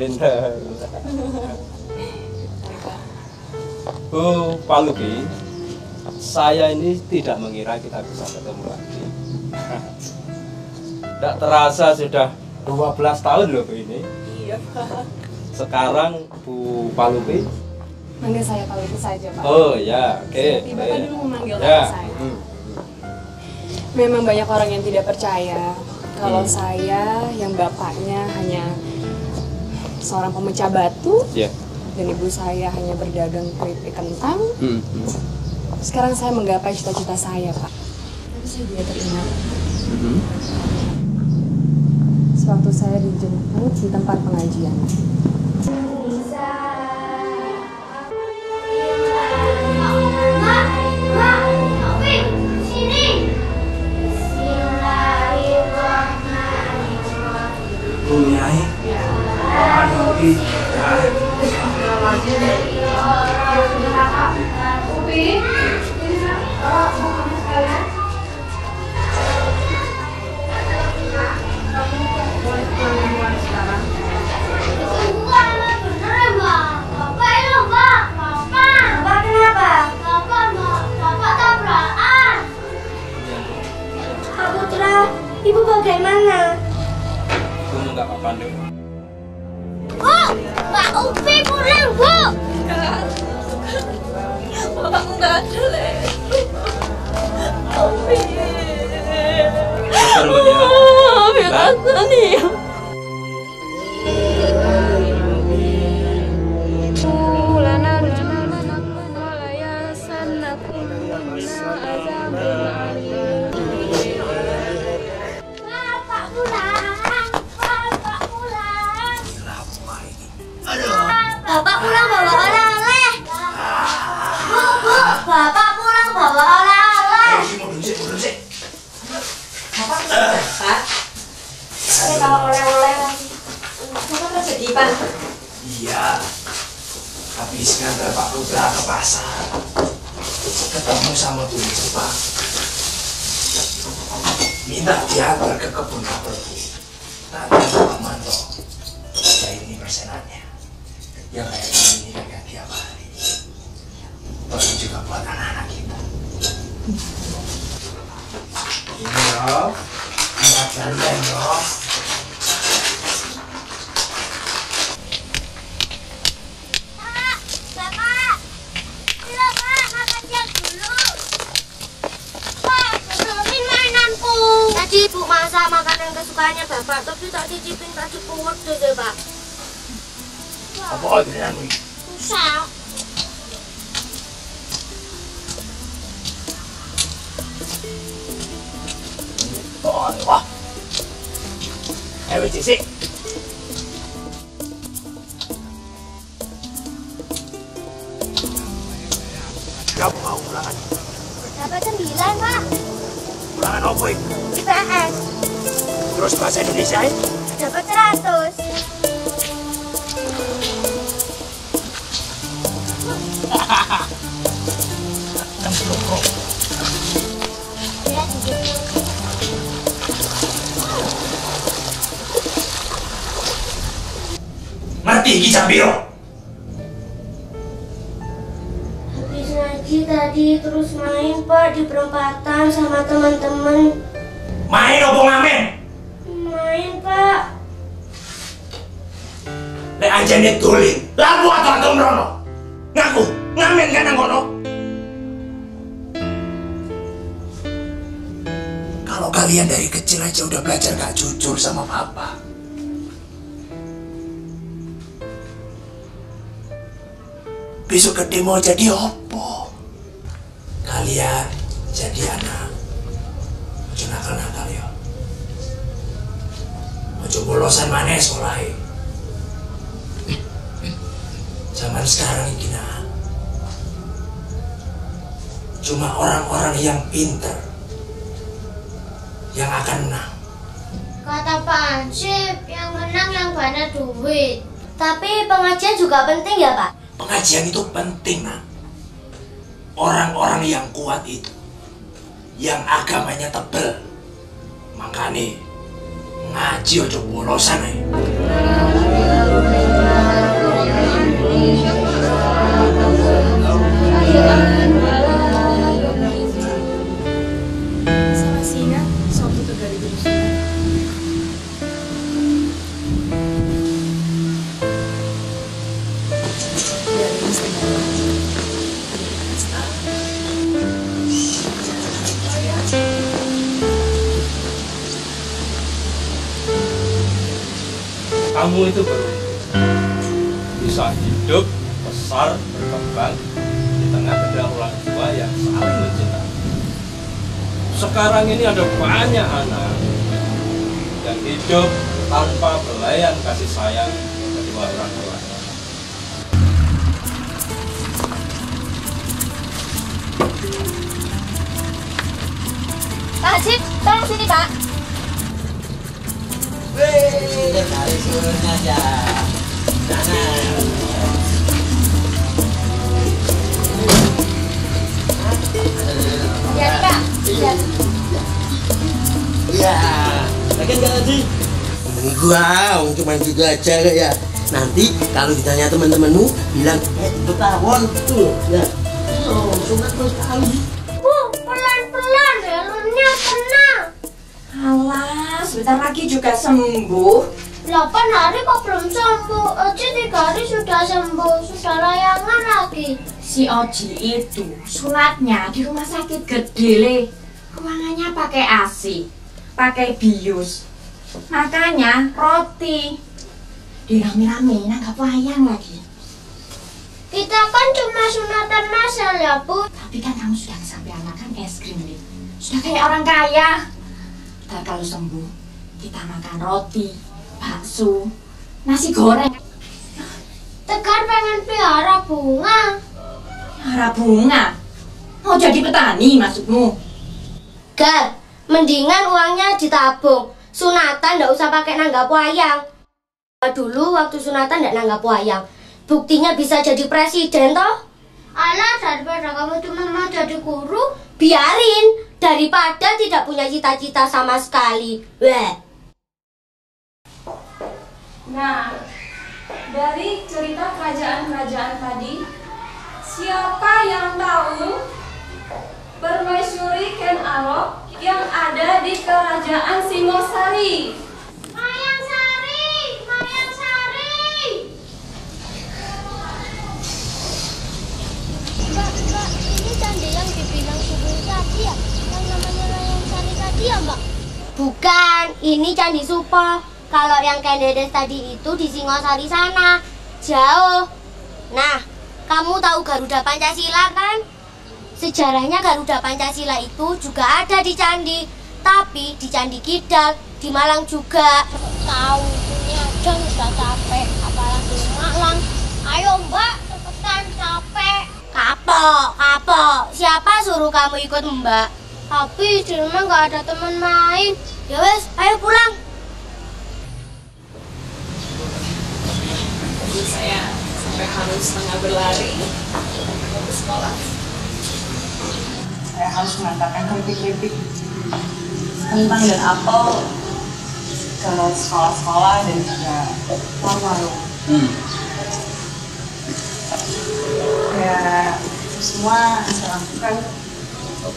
Pinter. Bu Paluki, saya ini tidak mengira kita bisa ketemu lagi. Tidak terasa sudah 12 tahun loh Bu ini. Iya, Pak. Sekarang Bu Paluki Manggil saya Paluki saja, Pak. oh ya, oke. Bapak dulu memanggil Ya. saya. Memang banyak orang yang tidak percaya kalau saya yang bapaknya hanya seorang pemecah batu Ya. dan ibu saya hanya berdagang keripik kentang. Sekarang saya menggapai cita-cita saya, Pak. Tapi saya juga teringat sewaktu saya dijemput di tempat pengajian. Bunyai, Panuki, Pak Putra, Ibu bagaimana? Kamu nggak apa-apa deh. Bu, Pak Upi pulang, Bu. Bapakku nggak ada, Le. Upi. Sabar, Bu, ya. Firasat nih. Bapak pulang, Bapak pulang. Bapak pulang bawa oleh-oleh. Bu, Bapak pulang bawa oleh-oleh. Pak, saya kalau oleh-oleh Bapak rezeki, Pak. iya. Habis ngantar Pak Putra ke pasar, ketemu sama tulis Pak. Minta diantar ke kebun apelku. Nanti Pak Manto, ya ini persenannya. Yang kayak gini kagak tiap hari. Terus juga buat anak-anak kita. Ini loh, buat kalian loh. Pak, Bapak. Ayo, Pak, makan siang dulu. Pak, benerin mainanku. Tadi Ibu masak makanan kesukaannya Bapak, tapi tak cicipin tadi puwet deh, Pak. Apa dengan ini? Rusak. Oh, wah. Ayo Cici. Kamu mau ulangan? Dapat 9, Pak. Ulangan apa itu? IPS. Terus bahasa Indonesia ya? Dapat 100. Ngerti iki jam piro? Habis ngaji tadi terus main, Pak, di perempatan sama teman-teman. Main apa ngamen? Main, Pak. Nek anjane dolen, lalu atau mrono? Ngaku, ngamen kan nang kono? Kalau kalian dari kecil aja udah belajar gak jujur sama papa, besok gede mau jadi opo? Kalian jadi anak, ojo nakal-nakal ya. Ojo bolosan maneh sekolahe. Zaman sekarang ini nah, cuma orang-orang yang pinter yang akan menang. Kata Pak Ansip, yang menang yang banyak duit. Tapi pengajian juga penting ya, Pak? Pengajian itu penting, nak. Orang-orang yang kuat itu, yang agamanya tebel, makanya ngaji ojo bolosan aja. Saya masih ingat suatu ketika di Indonesia. Dari Instagram. Kamu itu beruntung bisa hidup, besar, berkembang di tengah kedua orang tua yang saling mencintai. Sekarang ini ada banyak anak yang hidup tanpa belayan kasih sayang kedua orang tua. Pak Haji, tolong sini Pak. Wih, dari surutnya aja. Ya Pak. Ya. Iya, lagi nggak Haji? Gua, cuma gitu aja ya. Nanti kalau ditanya teman-temanmu bilang, betawon tuh, ya. Oh, cuma terus kali. Bu, pelan-pelan helmnya kena. Alah, sebentar lagi juga sembuh. 8 hari kok belum sembuh. Oji 3 hari sudah sembuh, sudah layangan lagi. Si Oji itu sunatnya di rumah sakit gede le. Ruangannya pakai AC, pakai bius. Makanya roti dirame-rame nanggap wayang lagi. Kita kan cuma sunatan masal ya Bu. Tapi kan kamu sudah sampai makan es krim nih. Sudah kayak orang kaya. Dan kalau sembuh, kita makan roti, bakso, nasi goreng. Tegar pengen pelihara bunga. Harap bunga. Mau jadi petani maksudmu? Gar, mendingan uangnya ditabung. Sunatan nggak usah pakai nanggap wayang. Dulu waktu sunatan nggak nanggap wayang. Buktinya bisa jadi presiden toh. Alah, daripada kamu cuma mau jadi guru, biarin. Daripada tidak punya cita-cita sama sekali. Weh. Nah, dari cerita kerajaan-kerajaan tadi, siapa yang tahu permaisuri Ken Arok yang ada di kerajaan Singosari? Mayang Sari, Mayang Sari. Mbak, ini candi yang dibilang Subur tadi ya? Yang namanya Mayang Sari tadi ya, Mbak? Bukan, ini Candi Supo. Kalau yang Kendedes tadi itu di Singosari sana, jauh. Nah, kamu tahu Garuda Pancasila kan? Sejarahnya Garuda Pancasila itu juga ada di Candi, tapi di Candi Kidal, di Malang juga. Tahu, ini aja udah capek, apalagi Malang. Ayo Mbak, cepetan capek. Kapok. Siapa suruh kamu ikut Mbak? Tapi di rumah nggak ada teman main. Ya wes, ayo pulang. Jadi saya sampai harus tengah berlari ke sekolah. Saya harus mengantarkan keripik-keripik kentang dan apel ke sekolah-sekolah dan juga warung-warung. Ya, itu semua saya lakukan untuk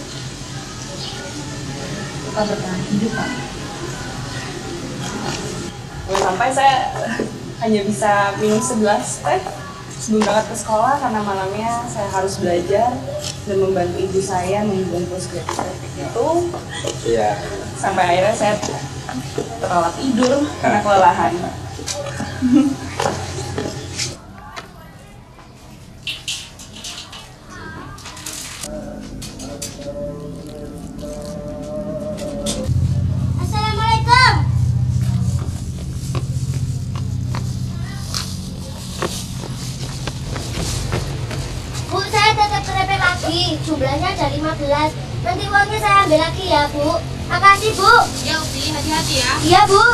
bertahan hidup, Pak. Sampai saya hanya bisa minum segelas teh sebelum berangkat ke sekolah karena malamnya saya harus belajar dan membantu ibu saya membungkus keripik itu. Iya. Sampai akhirnya saya terlelap tidur karena kelelahan. Assalamualaikum. Bu, saya tetap keripik lagi. Jumlahnya ada 15. Nanti uangnya saya ambil lagi ya, Bu. Makasih, Bu. Ya Upi, hati-hati ya. Iya, Bu.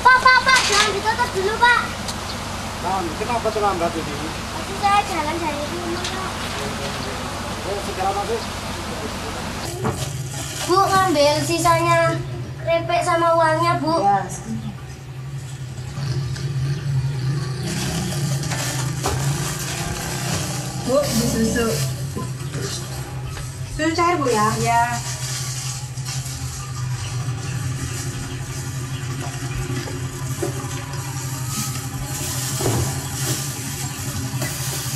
Pak, jangan ditutup dulu, Pak. Kenapa terlambat ini? Tadi saya jalan dari rumah, Pak. Sekarang masuk. Bu, ngambil sisanya keripik sama uangnya, Bu. Ya, Bu, di susu. Susu cair Bu ya? Ya.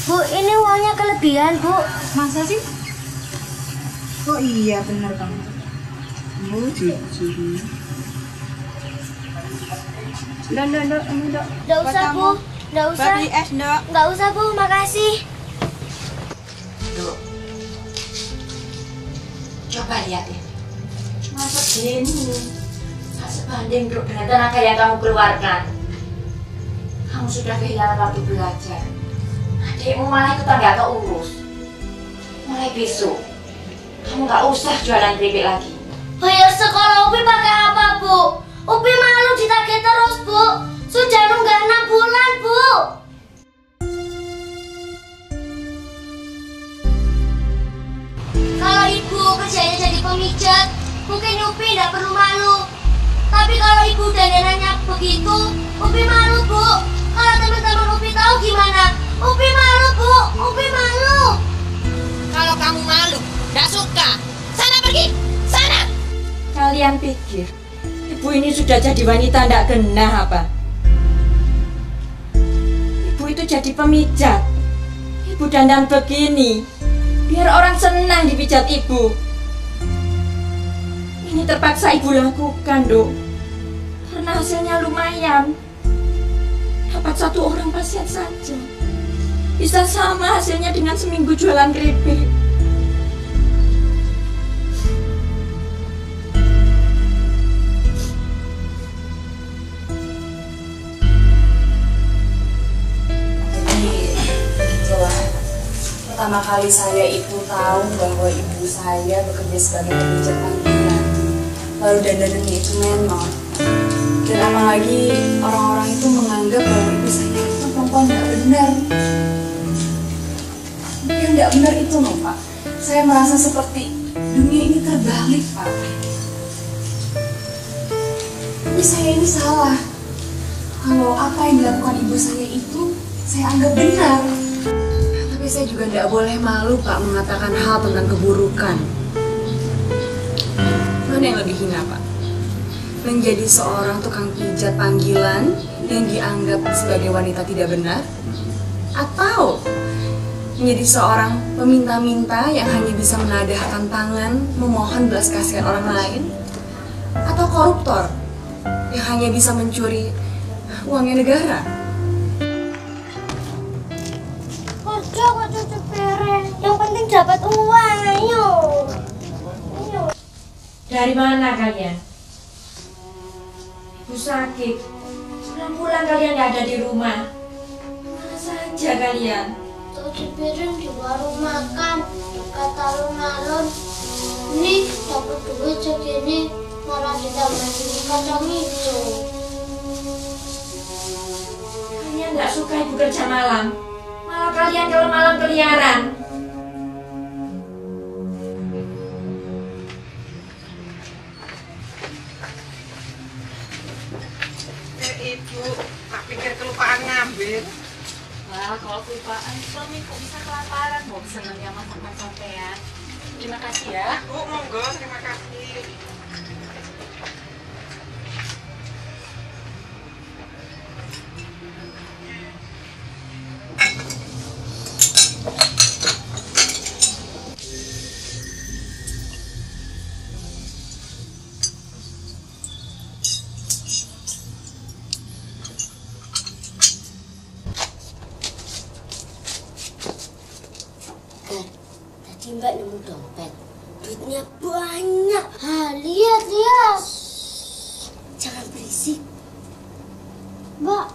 Bu, ini uangnya kelebihan, Bu. Masa sih? Oh iya, bener kamu. Oh, cici. Ndok, ini Ndok. Nggak usah, Bu. Nggak usah. Beli es, Ndok. Nggak usah, Bu. Makasih. Duh. Coba lihat ya. Masa gini? Tak sebanding Duk dengan tenaga yang kamu keluarkan. Kamu sudah kehilangan waktu belajar. Adikmu malah ikutan gak keurus. Mulai besok, kamu gak usah jualan keripik lagi. Bayar sekolah Upi pakai apa, Bu? Upi malu ditagih terus, Bu. Sudah nunggak 6 bulan, Bu. Kalau Ibu kerjanya jadi pemijat, mungkin Upi tidak perlu malu. Tapi kalau Ibu dandanannya begitu, Upi malu, Bu. Kalau teman-teman Upi tahu gimana? Upi malu, Bu. Upi malu. Kalau kamu malu, gak suka, sana pergi, sana. Kalian pikir ibu ini sudah jadi wanita ndak genah apa? Ibu itu jadi pemijat. Ibu dandan begini biar orang senang dipijat ibu. Ini terpaksa ibu lakukan, Dok. Karena hasilnya lumayan. Dapat 1 orang pasien saja. Bisa sama hasilnya dengan seminggu jualan keripik. Pertama kali saya itu tahu bahwa ibu saya bekerja sebagai pemijat panggilan, lalu dandanannya itu menor. Dan apalagi orang-orang itu menganggap bahwa ibu saya itu perempuan nggak benar. Yang nggak benar itu loh Pak. Saya merasa seperti dunia ini terbalik Pak. Ibu saya ini salah. Kalau apa yang dilakukan ibu saya itu saya anggap benar. Tapi saya juga tidak boleh malu Pak mengatakan hal tentang keburukan. Mana yang lebih hina Pak? Menjadi seorang tukang pijat panggilan yang dianggap sebagai wanita tidak benar? Atau menjadi seorang peminta-minta yang hanya bisa menadahkan tangan memohon belas kasihan orang lain? Atau koruptor yang hanya bisa mencuri uangnya negara? Kok cuci piring? Yang penting dapat uang, ayo. Dari mana kalian? Ibu sakit. Pulang-pulang kalian gak ada di rumah. Mana saja kalian? Cuci piring di warung makan dekat alun-alun. Ini dapat duit segini malah ditambahin kacang hijau. Kalian gak suka ibu kerja malam. Malah kalian kalau malam keliaran. Ibu, tak pikir kelupaan ngambil. Wah, kalau kelupaan suami kok bisa kelaparan, mau seneng ya masakan sampean. Terima kasih ya. Bu, monggo, terima kasih. Tadi Mbak nemu dompet, duitnya banyak. Lihat. Jangan berisik. Mbak,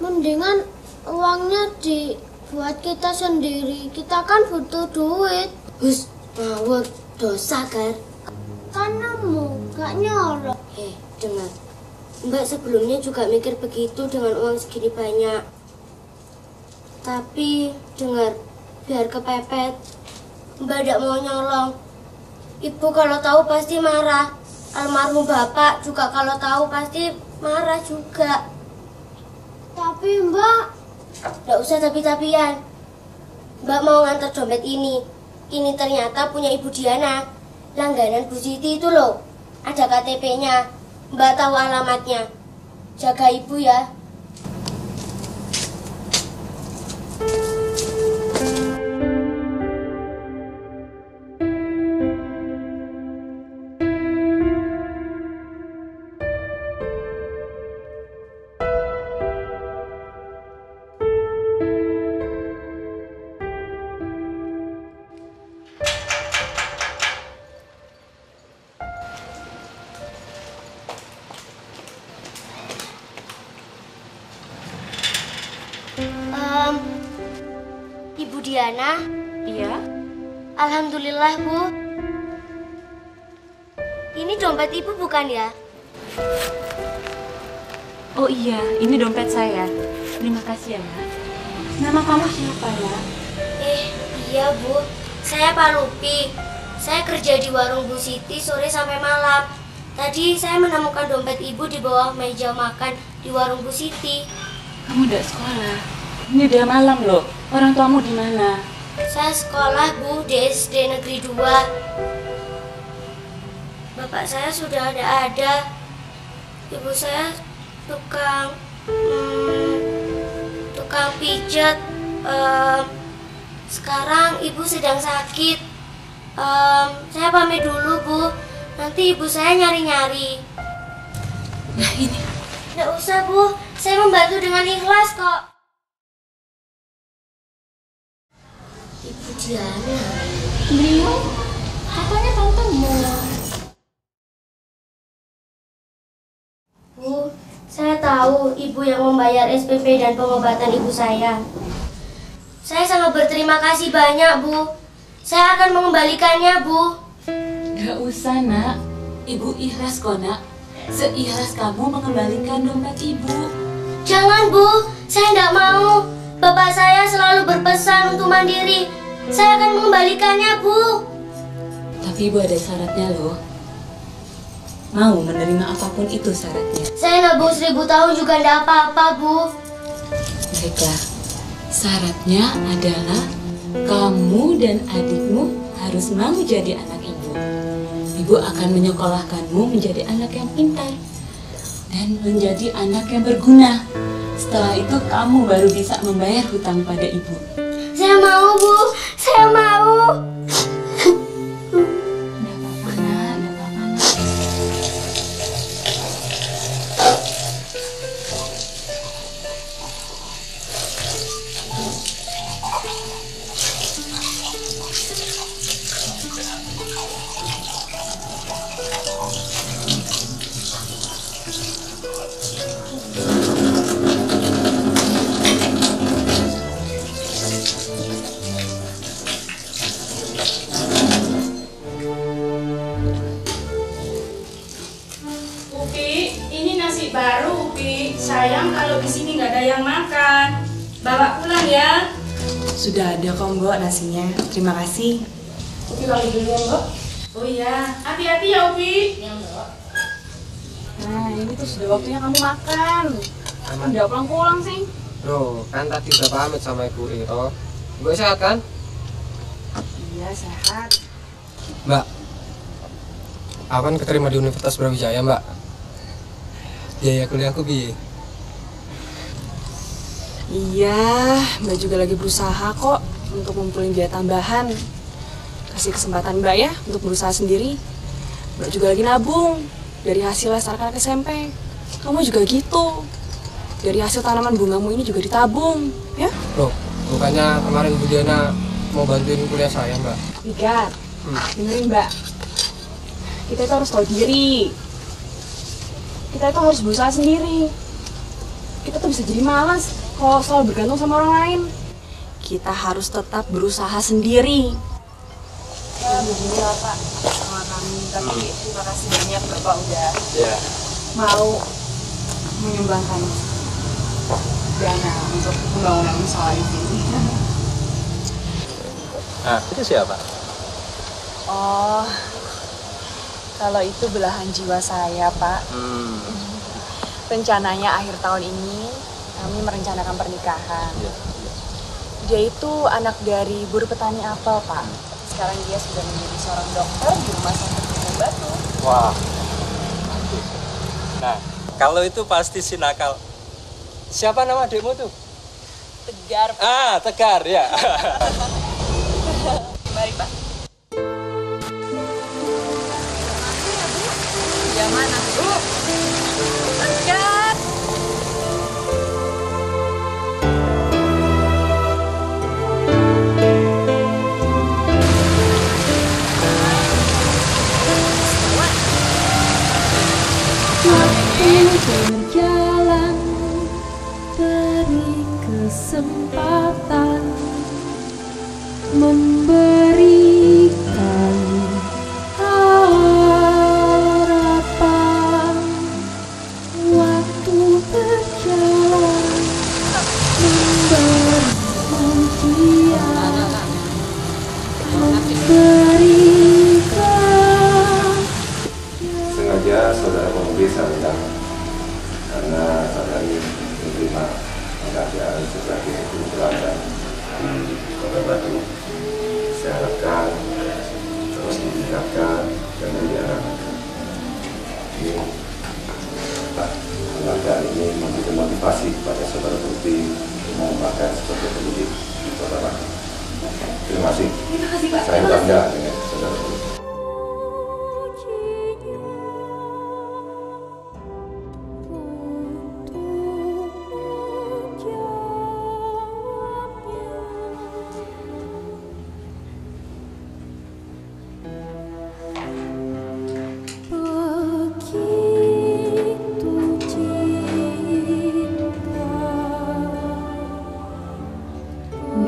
mendingan uangnya dibuat kita sendiri. Kita kan butuh duit. Hus, ngawur, dosa kan? Kan nemu, gak nyolok. Dengar. Mbak sebelumnya juga mikir begitu dengan uang segini banyak. Tapi, dengar, biar kepepet. Mbak tidak mau nyolong. Ibu kalau tahu pasti marah. Almarhum bapak juga kalau tahu pasti marah juga. Tapi Mbak, tidak usah tapi-tapian. Mbak mau ngantar dompet ini. ini ternyata punya Ibu Diana. Langganan Bu Siti itu loh. Ada KTP-nya. Mbak tahu alamatnya. Jaga Ibu ya. Ibu Diana? Iya? Alhamdulillah, Bu. Ini dompet Ibu bukan ya? Oh iya, ini dompet saya. Terima kasih ya, Nak. Nama kamu siapa ya? Iya, Bu. Saya Pak Lupi. Saya kerja di warung Bu Siti sore sampai malam. Tadi saya menemukan dompet Ibu di bawah meja makan di warung Bu Siti. Kamu udah sekolah? Ini udah malam loh. Orang tuamu di mana? Saya sekolah, Bu, di SD Negeri 2. Bapak saya sudah ada. Ibu saya tukang pijat. Sekarang Ibu sedang sakit. Saya pamit dulu, Bu. Nanti Ibu saya nyari-nyari. Nah ini. Nggak usah, Bu. Saya membantu dengan ikhlas kok. Ibu Diana. Beliau? Katanya tantamu. Bu, saya tahu Ibu yang membayar SPP dan pengobatan Ibu saya. Saya sangat berterima kasih banyak, Bu. Saya akan mengembalikannya, Bu. Gak usah, Nak. Ibu ikhlas kok, Nak. Seikhlas kamu mengembalikan dompet Ibu. Jangan, Bu. Saya nggak mau. Bapak saya selalu berpesan untuk mandiri. Saya akan mengembalikannya, Bu. Tapi Ibu ada syaratnya loh. Mau menerima apapun itu syaratnya. Saya nabung 1000 tahun juga nggak apa-apa, Bu. Baiklah. Syaratnya adalah kamu dan adikmu harus mau jadi anak Ibu. Ibu akan menyekolahkanmu menjadi anak yang pintar dan menjadi anak yang berguna. Setelah itu kamu baru bisa membayar hutang pada Ibu. Saya mau, Bu. Saya mau. Nggak apa-apa, Nak. Nggak apa-apa, Nak. Upi, ini nasi baru, Upi. Sayang kalau di sini nggak ada yang makan. Bawa pulang ya. Sudah ada kok, Mbok, nasinya. Terima kasih. Upi kalau dulu ya, Mbok. Oh iya, hati-hati ya, Upi. Ya, Mbok. Nah, ini tuh sudah waktunya kamu makan. Kamu udah pulang-pulang sih. Loh, kan tadi udah pamit sama Ibu Iro. Mbak sehat kan? Iya, sehat. Mbak, aku kan keterima di Universitas Brawijaya, Mbak. Biaya kuliahku bi. Iya, Mbak juga lagi berusaha kok untuk ngumpulin biaya tambahan. Kasih kesempatan Mbak ya untuk berusaha sendiri. Mbak juga lagi nabung dari hasil les anak-anak SMP. Kamu juga gitu. Dari hasil tanaman bungamu ini juga ditabung, ya? Loh, bukannya kemarin Bu Diana mau bantuin kuliah saya, Mbak? Tiga, dengerin Mbak. Kita itu harus tahu diri. Kita itu harus berusaha sendiri. Kita tuh bisa jadi malas kalau selalu bergantung sama orang lain. Kita harus tetap berusaha sendiri. Ya beginilah Pak sama kami. Tapi terima kasih banyak Bapak udah mau menyumbangkan dana untuk pembangunan musola di sini. Nah, itu siapa? Oh, kalau itu belahan jiwa saya, Pak. Rencananya akhir tahun ini kami merencanakan pernikahan. Dia itu anak dari buruh petani apel, Pak. sekarang dia sudah menjadi seorang dokter di rumah sakit Gunung Batu. Wah. Nah, kalau itu pasti si nakal. Siapa nama adikmu tuh? Tegar. Ah, Tegar ya. Mari Pak. Yang mana Bu? Tegar. Berjalan, beri kesempatan, memberikan harapan. Waktu berjalan, memberi ujian, memberikan. Sengaja saudara pemudik saya undang karena saudara ini menerima pekerjaan sebagai guru teladan di Kota Batu. Saya harapkan terus ditingkatkan dan diarahkan. Ini penghargaan ini memberikan motivasi kepada saudara pemudik untuk mengembangkan sebagai pendidik di Kota Batu. Terima kasih. Saya bangga dengan saudara pemudik.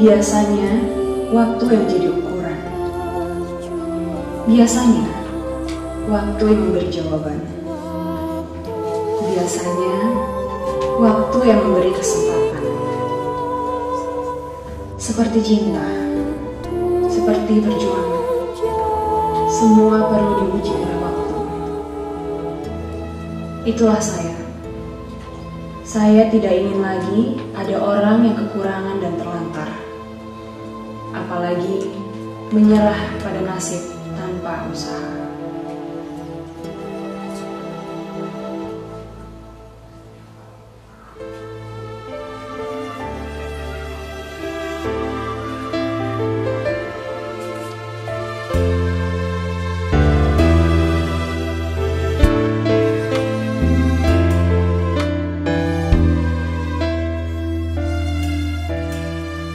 Biasanya, waktu yang jadi ukuran. Biasanya, waktu yang memberi jawaban. Biasanya, waktu yang memberi kesempatan. Seperti cinta, seperti perjuangan. Semua perlu diuji oleh waktu. Itulah saya. Saya tidak ingin lagi ada orang yang kekurangan dan terlantar. Apalagi menyerah pada nasib tanpa usaha.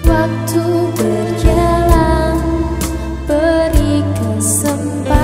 Waktu berjalan, beri kesempatan.